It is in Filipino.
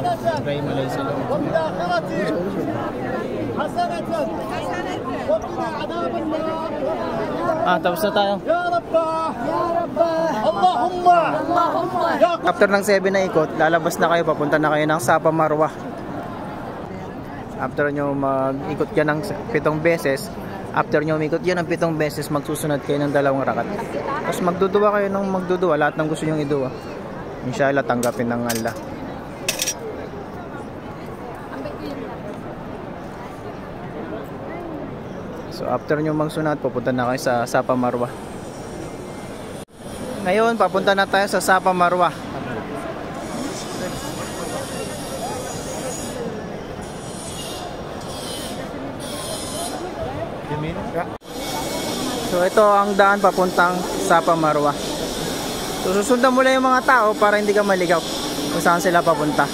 Ibrahim alayhi salam. Tapos na tayo. After ng 7 na ikot, lalabas na kayo, papunta na kayo ng Safa Marwa. After nyo mag-ikot yan ng 7 beses, after nyo umikot yan ng 7 beses, magsusunod kayo ng 2 rakat. Tapos magduduwa kayo ng magduduwa, lahat ng gusto nyong iduwa. Inshallah, tanggapin ng Allah. So after nyo magsunod, pupunta na kayo sa Safa Marwa. Ngayon, papunta na tayo sa Safa Marwa. So ito ang daan papuntang Safa Marwa. So susundan mo lang yung mga tao para hindi ka maligaw kung saan sila papunta.